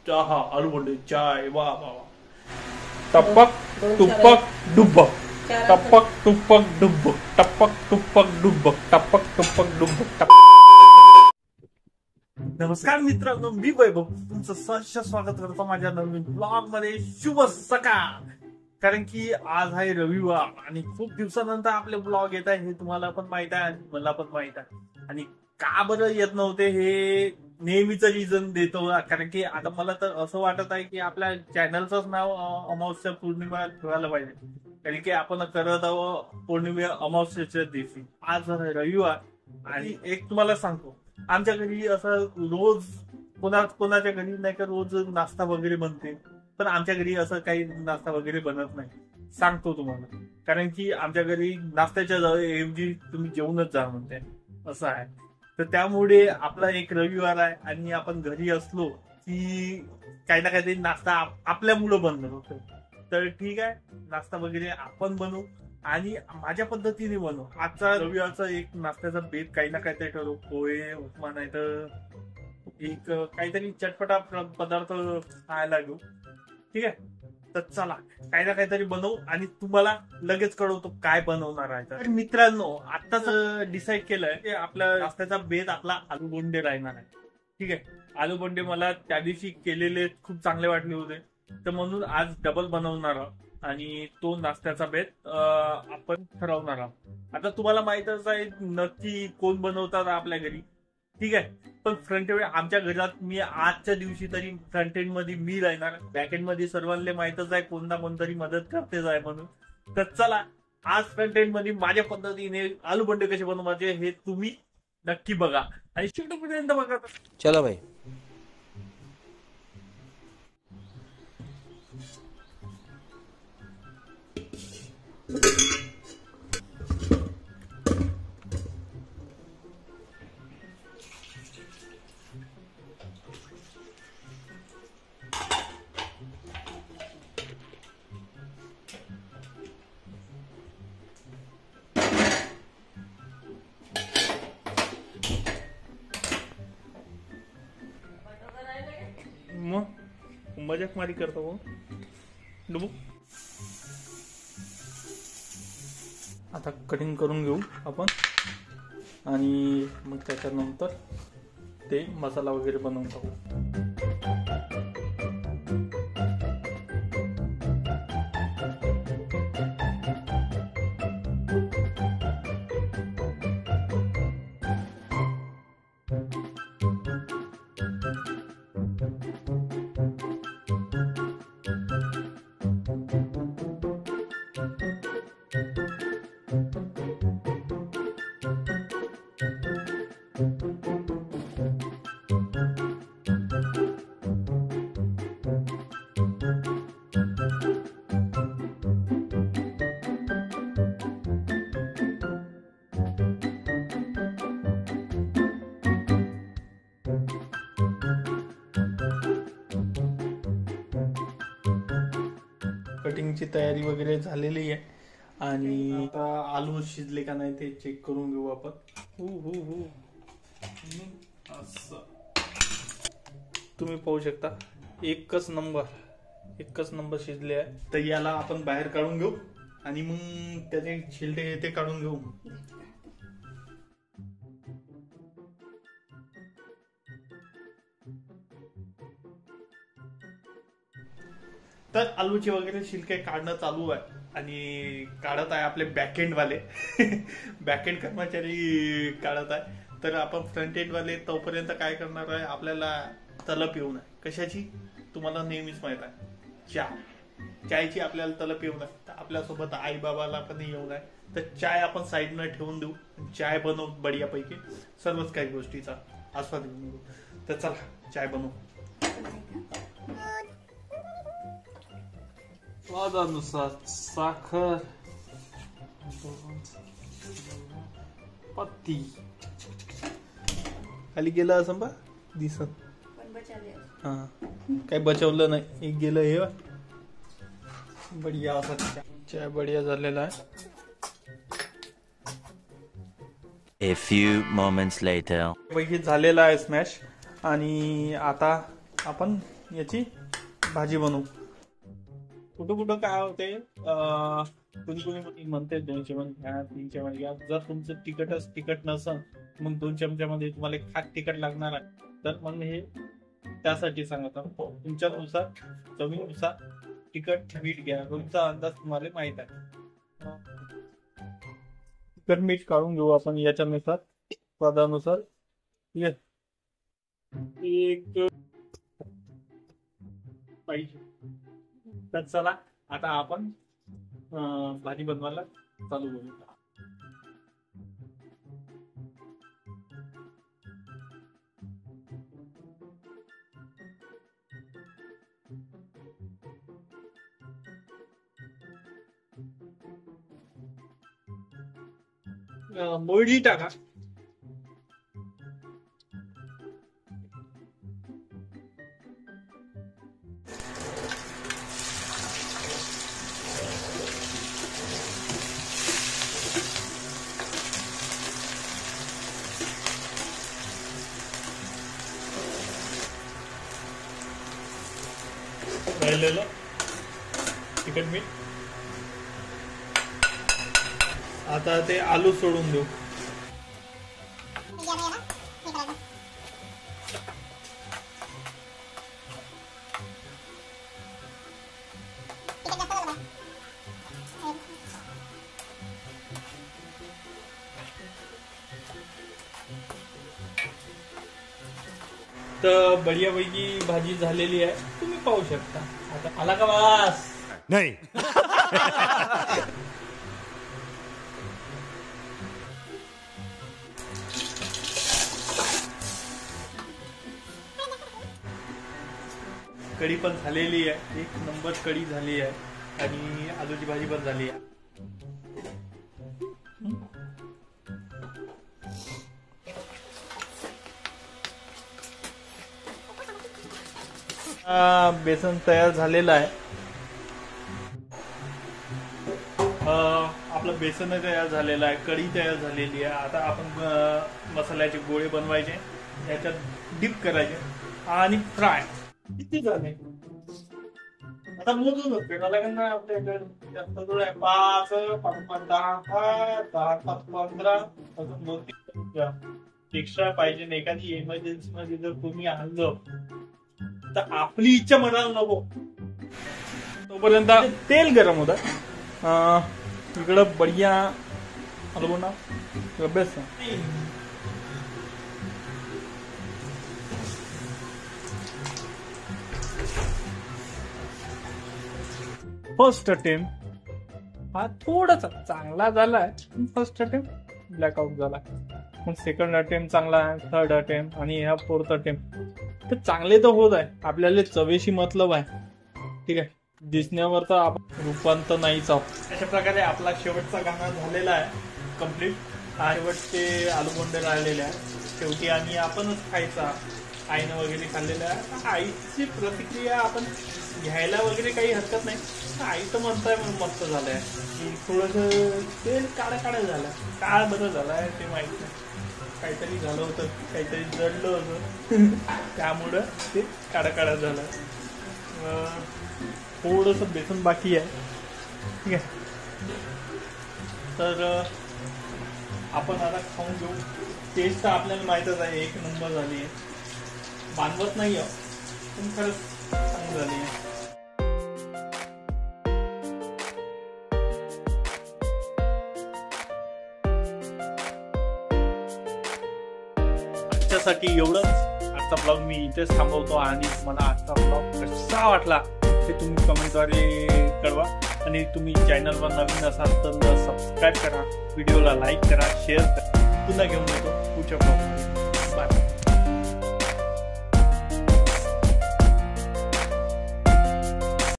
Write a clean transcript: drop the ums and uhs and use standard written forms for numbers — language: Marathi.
चहा आलू बोंडे चाय वा वा वा टपक टुपक डुब्बक टपक टुपक डुब्बक टपक टुपक डुब्बक टपक टुपक डुब्बक. नमस्कार मित्रांनो, मी वैभव तुमचं सहर्ष स्वागत करतो माझ्या नवीन ब्लॉग मध्ये. शुभ सकाळ. कारण की आज आहे रविवार आणि खूप दिवसानंतर आपले ब्लॉग येत आहे हे तुम्हाला पण माहित आहे आणि मला पण माहित आहे. आणि का बरं येत नव्हते हे नेहमीच रिझन देतो, कारण की आता मला तर असं वाटत आहे की आपल्या चॅनलचंच नाव अमावस्या पौर्णिमा ठेवायला पाहिजे, कारण की आपण करत आहोत पौर्णिमा अमावस्याच्या दिवशी. आज रविवार आणि एक तुम्हाला सांगतो, आमच्या घरी असं रोज कोणाच्या घरी नाही का रोज नाश्ता वगैरे बनते, पण आमच्या घरी असं काही नाश्ता वगैरे बनत नाही. सांगतो तुम्हाला, कारण की आमच्या घरी नाश्त्याच्या ऐवजी तुम्ही जेवूनच जा म्हणते असं आहे. तर त्यामुळे आपला एक रविवार आहे आणि आपण घरी असलो की काही ना काहीतरी नाश्ता आपल्या मुलं बनवत होतं. तर ठीक आहे, नाश्ता वगैरे आपण बनवू आणि माझ्या पद्धतीने बनवू. आजचा रविवारचा एक नाश्त्याचा बेत काही ना काहीतरी ठरवू. पोहे उपमा नाही तर एक काहीतरी चटपटा पदार्थ खायला घेऊ. ठीक आहे, तर चला काही ना काहीतरी बनवू आणि तुम्हाला लगेच कळवतो काय बनवणार आहे. तर मित्रांनो, आताच डिसाईड केलंय की आपला नाश्त्याचा बेत आपला आलू बोंडे राहणार आहे. ठीक आहे, आलू बोंडे मला त्या दिवशी केलेले खूप चांगले वाटले होते, तर म्हणून आज डबल बनवणार आहोत आणि तो नाश्त्याचा बेत आपण ठरवणार आहोत. आता तुम्हाला माहितच आहे नक्की कोण बनवतात आपल्या घरी. ठीक आहे, पण फ्रंट एंड आमच्या घरात मी आजच्या दिवशी तरी फ्रंट एंड मध्ये मी राहणार. बॅक एंड मध्ये सर्वांना माहितच आहे कोणता कोणतरी मदत करतेच आहे म्हणून. तर चला आज फ्रंट एंड मध्ये माझ्या पद्धतीने आलू बोंडे कसे बनवायचे हे तुम्ही नक्की बघा आणि शेवटपर्यंत बघा. चला भाई. मग मजाक मारी करतो डुबू. आता कटिंग करून घेऊ आपण आणि मग त्याच्यानंतर ते मसाला वगैरे बनवून टाकू. कटिंगची तयारी वगैरे झालेली आहे आणि आता आलू शिजले का नाही ते चेक करून घेऊ आपण. असं तुम्ही पाहू शकता एकच नंबर शिजले आहे. तर याला आपण बाहेर काढून घेऊ आणि मग त्याचे छिलटे ते काढून घेऊ. तर आलूचे वगैरे छिलके काढणं चालू आहे आणि काढत आहे आपले बॅकएंड वाले बॅकएंड कर्मचारी काढत आहे. तर आपण फ्रंट एंड वाले तोपर्यंत काय करणार आहे, आपल्याला तलप येऊ नये. कशाची तुम्हाला नेहमीच माहित आहे, चायची आपल्याला तलप येऊ नये. तर आपल्यासोबत आई बाबाला पण येऊ नये, तर चाय आपण साईडनं ठेवून देऊ. चाय बनवू बढियापैकी, सर्वच काही गोष्टीचा आस्वाद घेऊन देऊ. तर चला चाय बनवू. स्वादानुसार साखर, पत्ती खाली गेलं असं बा दिसत. हा काही बचवलं नाही, एक गेलं हे बढिया असा चाय बढिया झालेला आहे. A few moments later. पैकी झालेला आहे स्मॅश आणि आता आपण याची भाजी बनवू. कुठं कुठं काय होते, कुणी कुणी म्हणते 2 चमच घ्या, 3 चमच घ्या. जर तुमचं तिखट नसेल मग 2 चमच्यामध्ये तुम्हाला खाट तिखट लागणार आहे, तर मग हे त्यासाठी सांगत तुमच्यानुसार चवीनुसार तिखट मीठ घ्या. तुमचा अंदाज तुम्हाला माहित आहे. तिखट मीठ काढून घेऊ आपण याच्यानुसार, स्वादानुसार. ठीक आहे, एक पाहिजे. तर चला आता आपण भाजी बनवायला चालू करू. मोहरी टाका. राहिलेलं तिखट मीठ. आता ते आलू सोडून देऊ. तर बढियापैकी भाजी झालेली आहे, तुम्ही पाहू शकता. आता आला का वास? नाही. कढी पण झालेली आहे, 1 नंबर कढी झाली आहे आणि आलूची भाजी पण झाली आहे. बेसन तयार झालेलं आहे. आपलं बेसन तयार झालेलं आहे, कढी तयार झालेली आहे. आता आपण मसाल्याचे गोळे बनवायचे, त्याच्यात डिप करायचे आणि फ्राय. किती झाले आता मोजून लागेल ना आपल्याकडे. जास्त थोडं आहे, 5, 5, 10, 10, 15 अजून 2-3 एक्स्ट्रा पाहिजे. एखादी इमर्जन्सी मध्ये जर तुम्ही आणलं तर आपली इच्छा म्हणाल नको. तोपर्यंत तेल गरम होत. इकडं बढिया आलो ना बेसन. फर्स्ट अटेम्प्ट हा थोडासा चांगला झालाय. फर्स्ट अटेम्प्ट ब्लॅकआउट झाला. मग सेकंड अटेम्प्ट चांगला आहे, थर्ड अटेम्प्ट आणि ह्या फोर्थ अटेम्प्ट. तर चांगले तर होत आहे, आपल्याला चवेशी मतलब आहे. ठीक आहे, दिसण्यावर तर आपण रूपांतर नाहीच आहोत. अशा प्रकारे आपला शेवटचा गाणा झालेला आहे कम्प्लीट. शेवटचे आलूबोंडे राहिलेले आहे. शेवटी आणि आपणच खायचा. आईनं वगैरे खाल्लेलं आहे. आईची प्रतिक्रिया आपण घ्यायला वगैरे काही हरकत नाही. आई तर म्हणताय म्हणून मस्त झालंय की थोडंसं ते काळा झालं. काय बरं झालाय ते माहित नाही. काहीतरी झालं होतं, काहीतरी जडलं होतं त्यामुळं ते काळा झालं. थोडंसं बेसन बाकी आहे. ठीक आहे, तर आपण आता खाऊन घेऊ. टेस्ट तर आपल्याला माहीतच आहे, 1 नंबर झाली आहे. बांधवत नाही पण खरंच चांगली झाली आहे. आजच्यासाठी एवढंच. आजचा ब्लॉग मी इथेच थांबवतो आणि तुम्हाला आजचा ब्लॉग कसा वाटला ते तुम्ही कमेंटद्वारे कळवा. आणि तुम्ही चॅनलवर नवीन असाल तर सबस्क्राईब करा, व्हिडिओला लाईक करा, शेअर करा. पुन्हा घेऊन येतो पुढच्या ब्लॉगमध्ये. बाय.